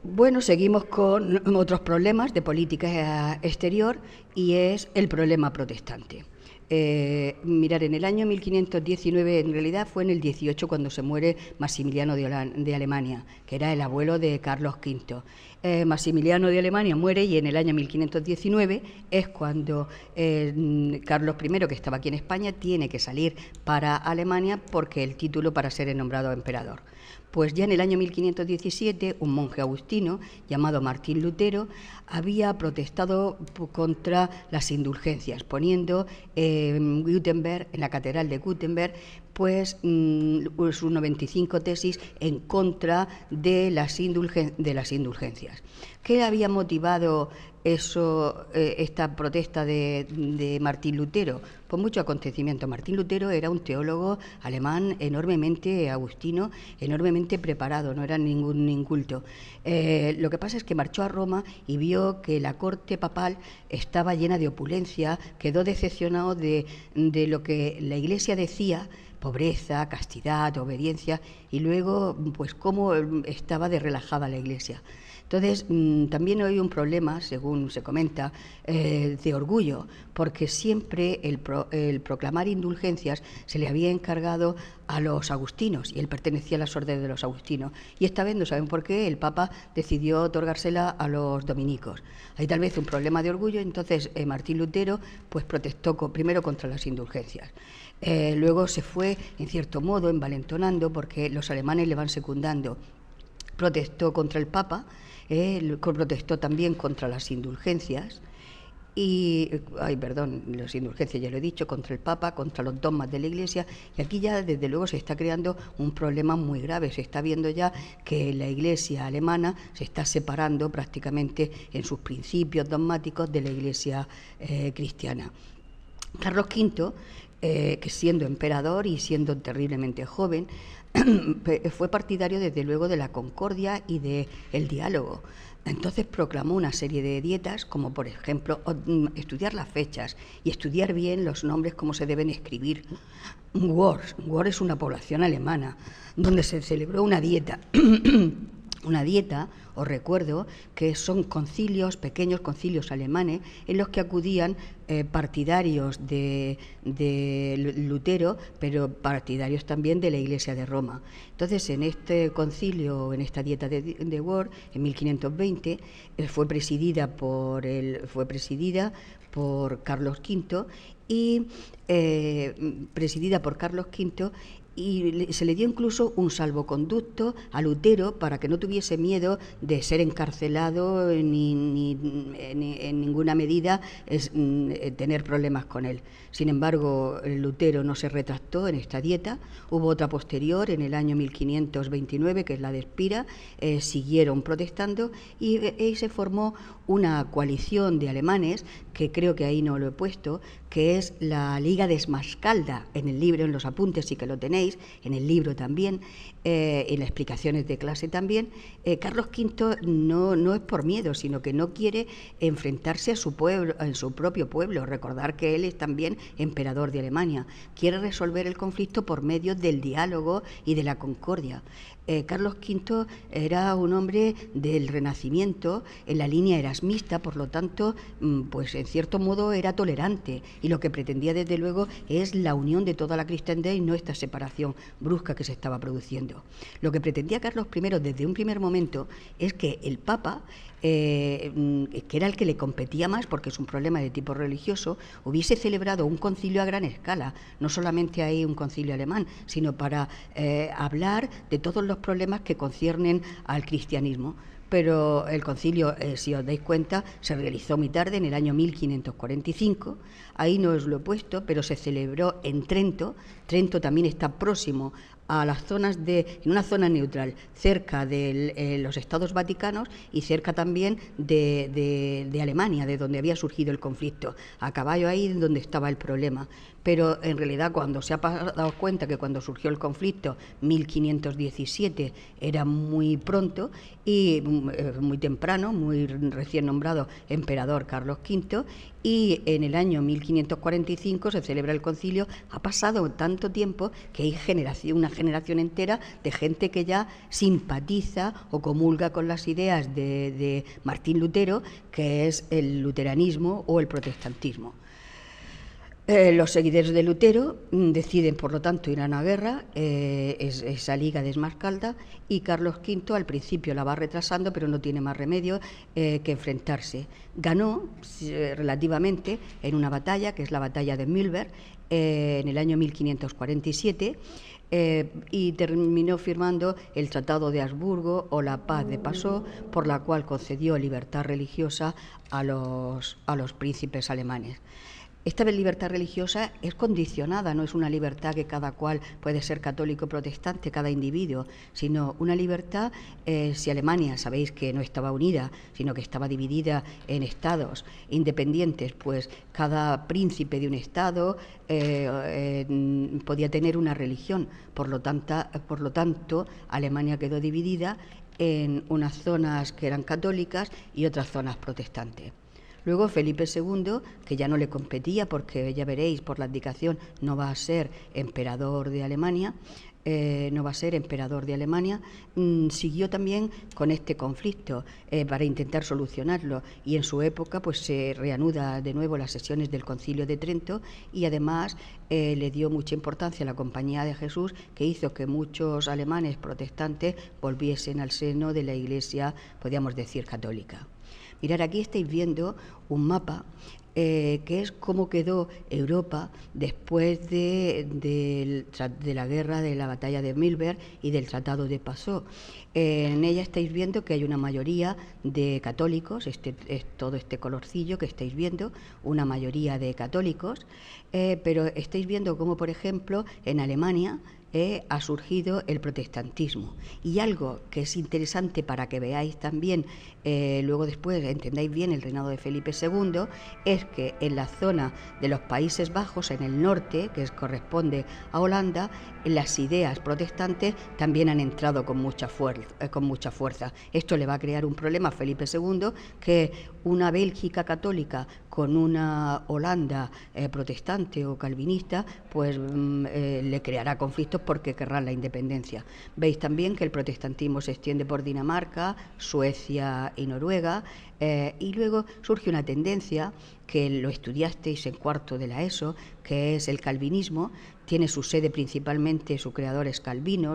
Bueno, seguimos con otros problemas de política exterior y es el problema protestante. Mirar, en el año 1519, en realidad fue en el 18 cuando se muere Maximiliano de Alemania, que era el abuelo de Carlos V. Maximiliano de Alemania muere y en el año 1519 es cuando Carlos I, que estaba aquí en España, tiene que salir para Alemania porque el título para ser nombrado emperador. Pues ya en el año 1517 un monje agustino llamado Martín Lutero había protestado contra las indulgencias, poniendo en Gutenberg, en la catedral de Gutenberg, pues sus 95 tesis en contra de las indulgencias. ¿Qué había motivado esta protesta de Martín Lutero? Pues mucho acontecimiento. Martín Lutero era un teólogo alemán enormemente agustino, enormemente preparado, no era ningún inculto. Lo que pasa es que marchó a Roma y vio que la corte papal estaba llena de opulencia, quedó decepcionado de lo que la Iglesia decía, pobreza, castidad, obediencia, y luego pues cómo estaba de relajada la Iglesia. Entonces, también hay un problema, según se comenta, de orgullo, porque siempre el proclamar indulgencias se le había encargado a los agustinos, y él pertenecía a las órdenes de los agustinos. Y esta vez, no saben por qué, el Papa decidió otorgársela a los dominicos. Hay tal vez un problema de orgullo, entonces Martín Lutero pues protestó primero contra las indulgencias. Luego se fue, en cierto modo, envalentonando, porque los alemanes le van secundando. Protestó contra el Papa, protestó también contra las indulgencias las indulgencias ya lo he dicho, contra el Papa, contra los dogmas de la Iglesia, y aquí ya desde luego se está creando un problema muy grave. Se está viendo ya que la Iglesia alemana se está separando prácticamente en sus principios dogmáticos de la Iglesia cristiana. Carlos V, que siendo emperador y siendo terriblemente joven, fue partidario desde luego de la concordia y del diálogo. Entonces proclamó una serie de dietas, como por ejemplo estudiar las fechas y estudiar bien los nombres, cómo se deben escribir. Worms es una población alemana donde se celebró una dieta. Una dieta, os recuerdo, que son concilios, pequeños concilios alemanes, en los que acudían partidarios de Lutero, pero partidarios también de la Iglesia de Roma. Entonces, en este concilio, en esta dieta de Worms, en 1520, fue presidida por Carlos V y se le dio incluso un salvoconducto a Lutero para que no tuviese miedo de ser encarcelado ni en ninguna medida tener problemas con él. Sin embargo, Lutero no se retractó en esta dieta. Hubo otra posterior en el año 1529, que es la de Spira. Siguieron protestando y se formó una coalición de alemanes, que creo que ahí no lo he puesto, que es la Liga Desmascalda. En el libro, en los apuntes sí que lo tenéis, en el libro también, en las explicaciones de clase también. Carlos V no es por miedo, sino que no quiere enfrentarse a su pueblo, a su propio pueblo. Recordar que él es también emperador de Alemania. Quiere resolver el conflicto por medio del diálogo y de la concordia. Carlos V era un hombre del Renacimiento, en la línea erasmista, por lo tanto, pues en cierto modo era tolerante, y lo que pretendía desde luego es la unión de toda la cristiandad y no esta separación brusca que se estaba produciendo. Lo que pretendía Carlos I desde un primer momento es que el Papa, que era el que le competía más porque es un problema de tipo religioso, hubiese celebrado un concilio a gran escala. No solamente hay un concilio alemán, sino para hablar de todos los problemas que conciernen al cristianismo. Pero el concilio, si os dais cuenta, se realizó muy tarde, en el año 1545. Ahí no os lo he puesto, pero se celebró en Trento. Trento también está próximo a las zonas en una zona neutral, cerca de los Estados Vaticanos y cerca también de Alemania, de donde había surgido el conflicto, a caballo ahí donde estaba el problema. Pero en realidad, cuando se ha dado cuenta que cuando surgió el conflicto, 1517, era muy pronto y muy temprano, muy recién nombrado emperador Carlos V, y en el año 1545 se celebra el concilio. Ha pasado tanto tiempo que hay una generación entera de gente que ya simpatiza o comulga con las ideas de Martín Lutero, que es el luteranismo o el protestantismo. Los seguidores de Lutero deciden, por lo tanto, ir a una guerra, esa liga de Esmalcalda, y Carlos V al principio la va retrasando, pero no tiene más remedio que enfrentarse. Ganó relativamente en una batalla, que es la batalla de Mühlberg, en el año 1547, y terminó firmando el Tratado de Habsburgo o la Paz de Passau, por la cual concedió libertad religiosa a los príncipes alemanes. Esta libertad religiosa es condicionada, no es una libertad que cada cual puede ser católico o protestante, cada individuo, sino una libertad, si Alemania, sabéis que no estaba unida, sino que estaba dividida en estados independientes, pues cada príncipe de un estado podía tener una religión, por lo tanto, Alemania quedó dividida en unas zonas que eran católicas y otras zonas protestantes. Luego Felipe II, que ya no le competía, porque ya veréis por la abdicación no va a ser emperador de Alemania, siguió también con este conflicto para intentar solucionarlo, y en su época pues se reanuda de nuevo las sesiones del Concilio de Trento, y además le dio mucha importancia a la Compañía de Jesús, que hizo que muchos alemanes protestantes volviesen al seno de la Iglesia, podríamos decir, católica. Mirad, aquí estáis viendo un mapa que es cómo quedó Europa después de la guerra, de la batalla de Mühlberg y del Tratado de Passau. En ella estáis viendo que hay una mayoría de católicos, es todo este colorcillo que estáis viendo, una mayoría de católicos, pero estáis viendo cómo, por ejemplo, en Alemania ha surgido el protestantismo. Y algo que es interesante para que veáis también, luego después entendáis bien el reinado de Felipe II, es que en la zona de los Países Bajos, en el norte, que corresponde a Holanda, las ideas protestantes también han entrado con mucha fuerza. Esto le va a crear un problema a Felipe II, que una Bélgica católica con una Holanda protestante o calvinista, pues le creará conflictos porque querrán la independencia. Veis también que el protestantismo se extiende por Dinamarca, Suecia y Noruega, y luego surge una tendencia que lo estudiasteis en cuarto de la ESO, que es el calvinismo. Tiene su sede principalmente, su creador es Calvino,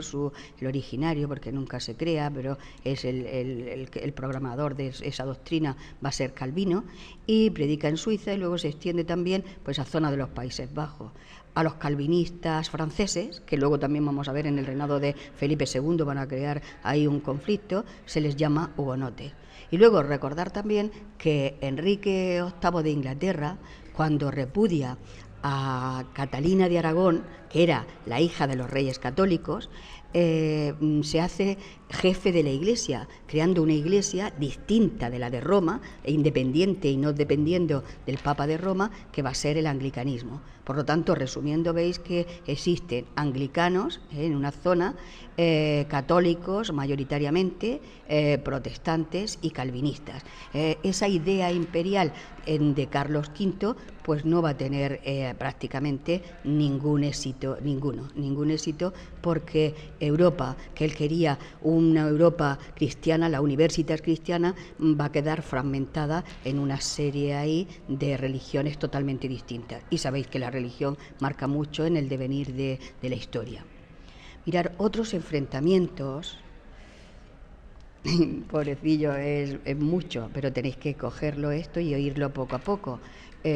el originario, porque nunca se crea, pero es el programador de esa doctrina, va a ser Calvino, y predica en Suiza, y luego se extiende también pues a zona de los Países Bajos. A los calvinistas franceses, que luego también vamos a ver en el reinado de Felipe II, van a crear ahí un conflicto, se les llama hugonotes. Y luego recordar también que Enrique VIII de Inglaterra, cuando repudia a Catalina de Aragón, que era la hija de los reyes católicos, se hace jefe de la Iglesia, creando una Iglesia distinta de la de Roma, e independiente y no dependiendo del Papa de Roma, que va a ser el anglicanismo. Por lo tanto, resumiendo, veis que existen anglicanos en una zona, católicos mayoritariamente, protestantes y calvinistas. Esa idea imperial de Carlos V pues no va a tener prácticamente ningún éxito, porque Europa, que él quería una Europa cristiana, la Universitas cristiana, va a quedar fragmentada en una serie ahí de religiones totalmente distintas. Y sabéis que la religión marca mucho en el devenir de la historia. Mirar otros enfrentamientos, pobrecillo, es mucho, pero tenéis que cogerlo esto y oírlo poco a poco.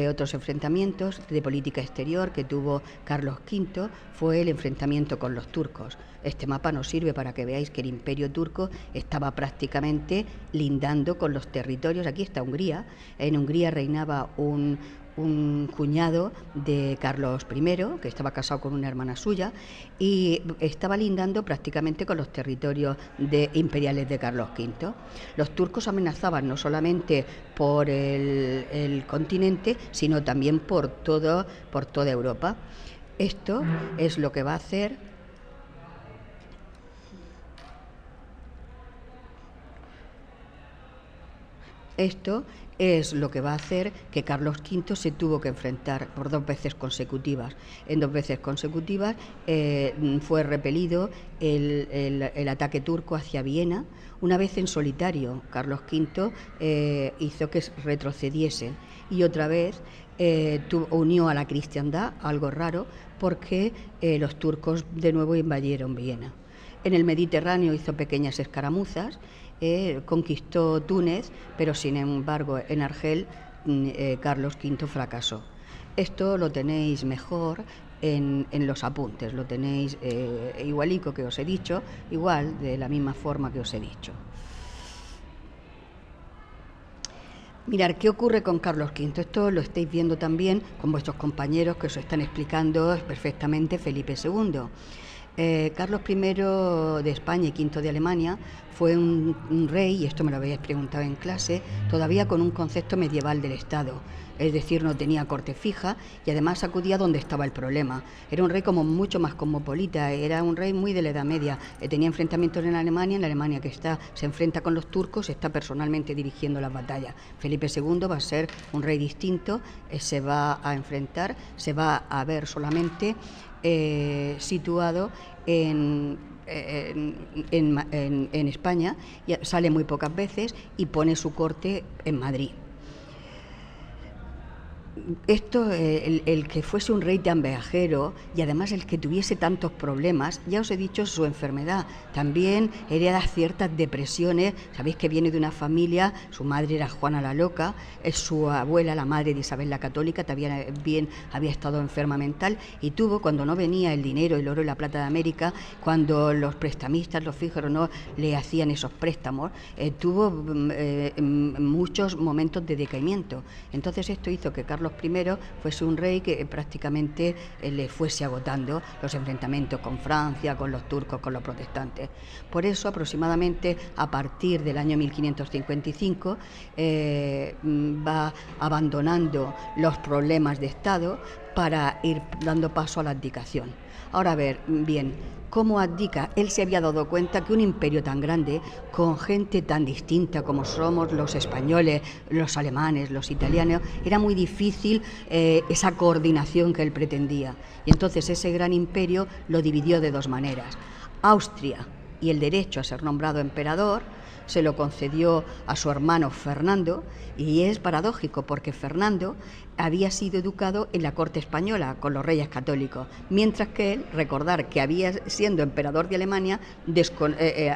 Otros enfrentamientos de política exterior que tuvo Carlos V fue el enfrentamiento con los turcos. Este mapa nos sirve para que veáis que el Imperio turco estaba prácticamente lindando con los territorios. Aquí está Hungría. En Hungría reinaba un cuñado de Carlos I, que estaba casado con una hermana suya, y estaba lindando prácticamente con los territorios imperiales de Carlos V. Los turcos amenazaban no solamente por el continente, sino también por toda Europa. Esto es lo que va a hacer Esto es lo que va a hacer que Carlos V se tuvo que enfrentar por 2 veces consecutivas. En 2 veces consecutivas fue repelido el ataque turco hacia Viena. Una vez en solitario, Carlos V hizo que retrocediese, y otra vez unió a la cristiandad, algo raro, porque los turcos de nuevo invadieron Viena. En el Mediterráneo hizo pequeñas escaramuzas, conquistó Túnez, pero sin embargo en Argel Carlos V fracasó. Esto lo tenéis mejor en los apuntes, lo tenéis igualico que os he dicho, igual de la misma forma que os he dicho. Mirar, ¿qué ocurre con Carlos V? Esto lo estáis viendo también con vuestros compañeros que os están explicando perfectamente Felipe II. Carlos I de España y V de Alemania fue un rey, y esto me lo habéis preguntado en clase, todavía con un concepto medieval del Estado. Es decir, no tenía corte fija y además acudía donde estaba el problema. Era un rey como mucho más cosmopolita, era un rey muy de la Edad Media. Tenía enfrentamientos en la Alemania que se enfrenta con los turcos, está personalmente dirigiendo las batallas. Felipe II va a ser un rey distinto, se va a enfrentar, se va a ver solamente situado en España, sale muy pocas veces y pone su corte en Madrid. Esto, el que fuese un rey tan viajero y además el que tuviese tantos problemas, ya os he dicho su enfermedad, también hereda ciertas depresiones. Sabéis que viene de una familia, su madre era Juana la Loca, su abuela, la madre de Isabel la Católica, también había estado enferma mental, y tuvo, cuando no venía el dinero, el oro y la plata de América, cuando los prestamistas, los fíjeros, no le hacían esos préstamos, tuvo muchos momentos de decaimiento. Entonces esto hizo que Carlos I fuese un rey que prácticamente le fuese agotando los enfrentamientos con Francia, con los turcos, con los protestantes. Por eso, aproximadamente a partir del año 1555, va abandonando los problemas de Estado para ir dando paso a la abdicación. Ahora, a ver, bien, ¿cómo abdica? Él se había dado cuenta que un imperio tan grande, con gente tan distinta como somos los españoles, los alemanes, los italianos, era muy difícil esa coordinación que él pretendía. Y entonces ese gran imperio lo dividió de 2 maneras. Austria y el derecho a ser nombrado emperador se lo concedió a su hermano Fernando, y es paradójico porque Fernando había sido educado en la corte española con los reyes católicos, mientras que él, recordar que siendo emperador de Alemania,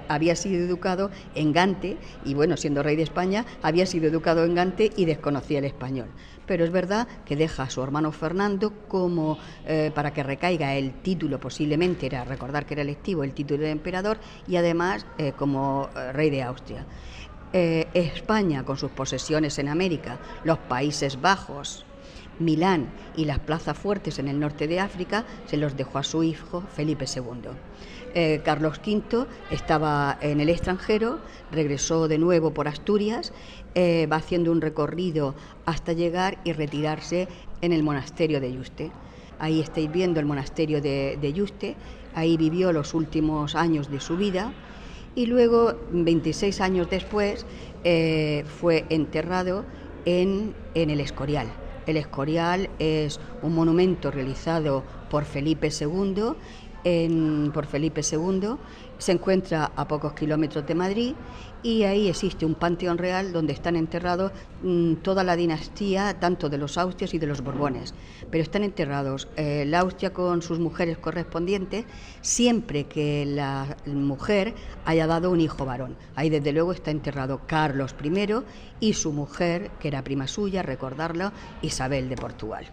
había sido educado en Gante, y bueno, siendo rey de España, había sido educado en Gante y desconocía el español. Pero es verdad que deja a su hermano Fernando como para que recaiga el título, posiblemente era, recordar que era electivo, el título de emperador, y además como rey de Austria. España, con sus posesiones en América, los Países Bajos, Milán y las plazas fuertes en el norte de África, se los dejó a su hijo Felipe II. Carlos V estaba en el extranjero, regresó de nuevo por Asturias, va haciendo un recorrido hasta llegar y retirarse en el monasterio de Yuste. Ahí estáis viendo el monasterio de Yuste, ahí vivió los últimos años de su vida, y luego, 26 años después, fue enterrado en el Escorial. El Escorial es un monumento realizado por Felipe II. Se encuentra a pocos kilómetros de Madrid, y ahí existe un panteón real donde están enterrados toda la dinastía, tanto de los Austrias y de los Borbones. Pero están enterrados la Austria con sus mujeres correspondientes, siempre que la mujer haya dado un hijo varón. Ahí desde luego está enterrado Carlos I y su mujer, que era prima suya, recordarlo, Isabel de Portugal.